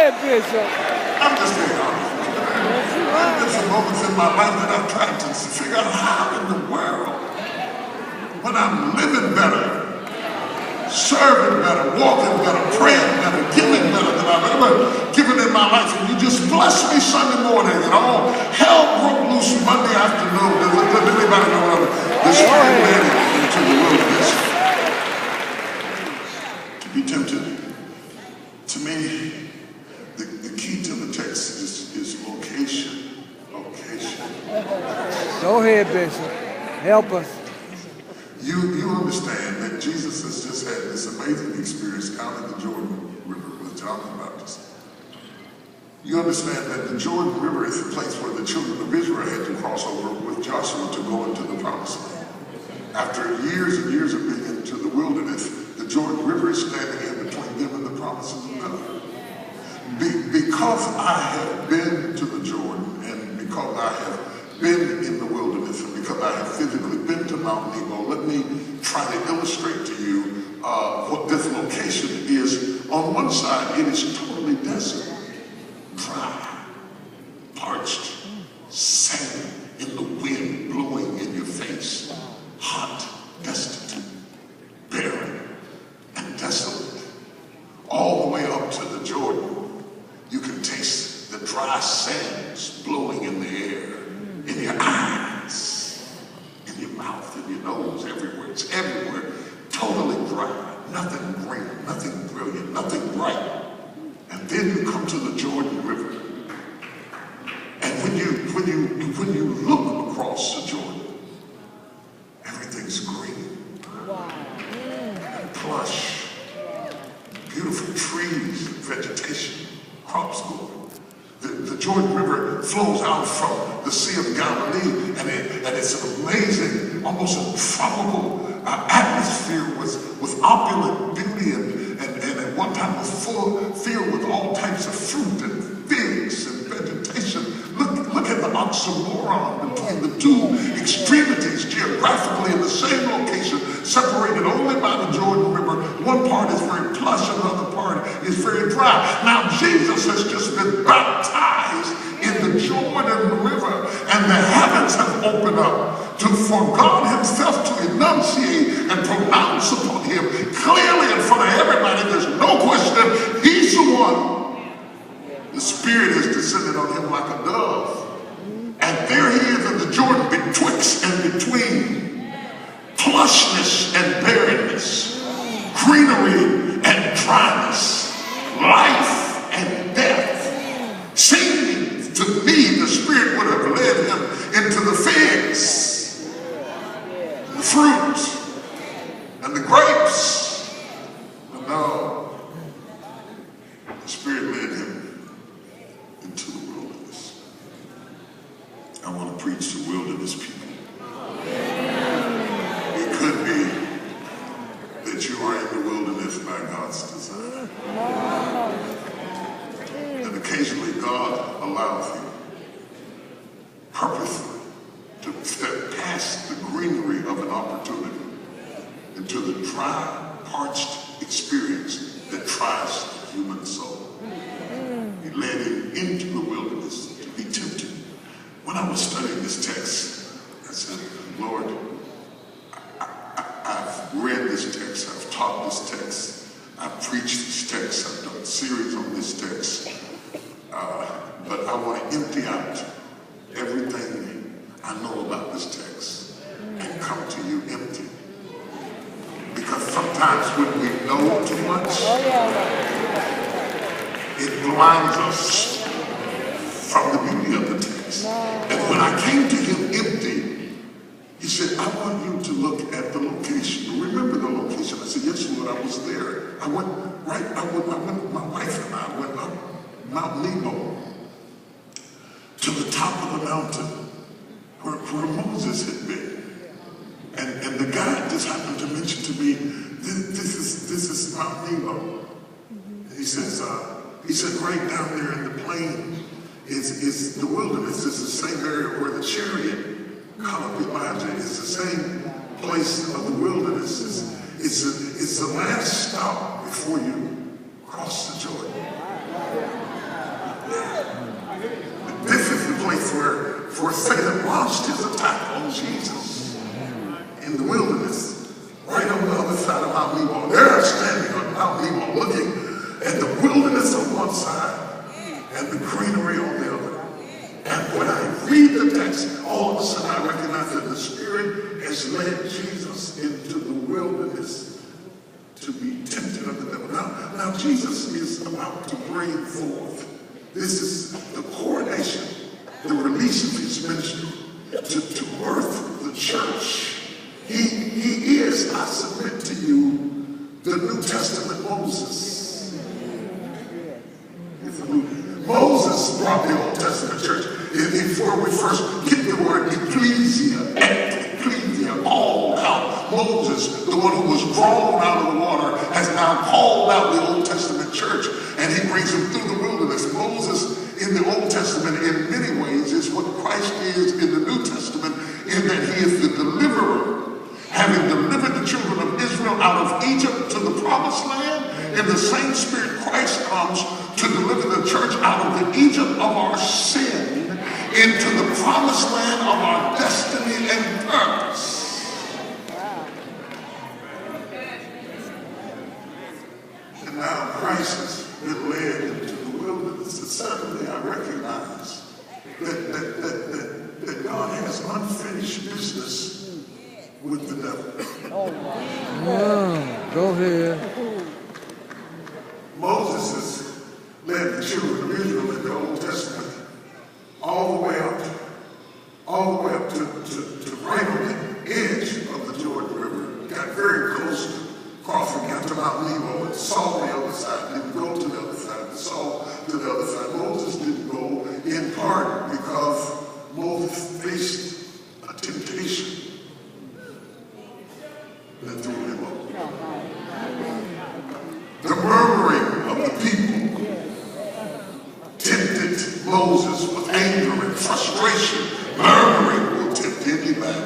ahead, Bishop. I'm just being honest. There's some moments in my life that I've tried to figure out how in the world, when I'm living better, serving better, walking better, praying better, giving better than I've ever given in my life, and you just bless me Sunday morning, and all hell broke loose Monday afternoon. Does anybody know what the Spirit led into the wilderness to be tempted? To me, the key to the text is location. Location. Go ahead, Bishop. Help us. You understand that Jesus has just had this amazing experience down in the Jordan River with John the Baptist. You understand that the Jordan River is the place where the children of Israel had to cross over with Joshua to go into the promised land. After years and years of being into the wilderness, the Jordan River is standing in between them and the promises of God. Because I have been to the Jordan, and because I have been in the wilderness, and because I have physically been to Mount Nebo, let me try to illustrate to you what this location is. On one side, it is totally desert, dry, parched, sand in the wind blowing in your face, hot, destitute, barren, and desolate. All the way up to the Jordan, you can taste the dry sands blowing in the air, in your eyes, in your mouth, in your nose, everywhere. It's everywhere, totally dry, nothing green, nothing brilliant, nothing bright. And then you come to the Jordan River. And when you look across the Jordan, everything's green and plush, beautiful trees, vegetation, crops growing. The Jordan River flows out from the Sea of Galilee, and it's an amazing, almost a tropical atmosphere with opulent beauty, and at one time was filled with all types of fruit and figs and vegetation. Look at the oxymoron between the two extremities geographically in the same location, separated only by the Jordan River. One part is very plush, and the other part is very dry. Now Jesus has just been baptized in the Jordan River, and the heavens have opened up for God himself to enunciate and pronounce upon him clearly in front of everybody. There's no question, he's the one. The Spirit has descended on him like a dove. And there he is in the Jordan, betwixt and between plushness and barrenness, greenery and dryness, life and death. Seeming to me, the Spirit would have led him into the figs, the fruit, and the grapes. But no, the Spirit led him into the wilderness. I want to preach to wilderness people. It could be that you are in the wilderness by God's design. And occasionally God allows you purposely to step past the greenery of an opportunity into the dry, parched experience that tries the human soul. He led him into the wilderness to be tempted. When I was studying this text, I said, Lord, I've read this text, I've taught this text, I've preached this text, I've done a series on this text, but I want to empty out everything I know about this text and come to you empty. Because sometimes when we know too much, it blinds us from the beauty of the text. And when I came to him empty, he said, I want you to look at the location. Remember the location? I said, yes, Lord, I was there. I went, my wife and I went up Mount Nebo to the top of the mountain where Moses had been. And the guide just happened to mention to me, this is Mount Nebo. He said right down there in the plain is the wilderness. It's the same area where the chariot caught up Elijah. It's the same place of the wilderness. It's the last stop before you cross the Jordan. For Satan launched his attack on Jesus in the wilderness, right on the other side of Mount Nebo. They're standing on Mount Nebo looking at the wilderness on one side and the greenery on the other. And when I read the text, all of a sudden I recognize that the Spirit has led Jesus into the wilderness to be tempted of the devil. Now Jesus is about to bring forth. This is the coronation, the release of his ministry, to birth the church. He is, I submit to you, the New Testament Moses. Moses brought the Old Testament church. Before we first get the word ecclesia, called out. Moses, the one who was drawn out of the water, has now called out the Old Testament church, and he brings them through the wilderness. Moses in the Old Testament in many ways is what Christ is in the New Testament, in that he is the deliverer. Having delivered the children of Israel out of Egypt to the promised land, in the same spirit Christ comes to deliver the church out of the Egypt of our sin into the promised land of our destiny and purpose. And now Christ has been led into the wilderness, and suddenly I recognize that God has unfinished business with the devil. Go ahead. Moses has led the children of Israel in the Old Testament all the way up to right on the edge of the Jordan River. Got very close to crossing out to Mount Nebo and saw the other side, didn't go to the other side, saw to the other side. Moses didn't go in part because Moses faced a temptation that threw him up. The murmuring of the people tempted Moses with anger and frustration. Murmuring will tempt anybody.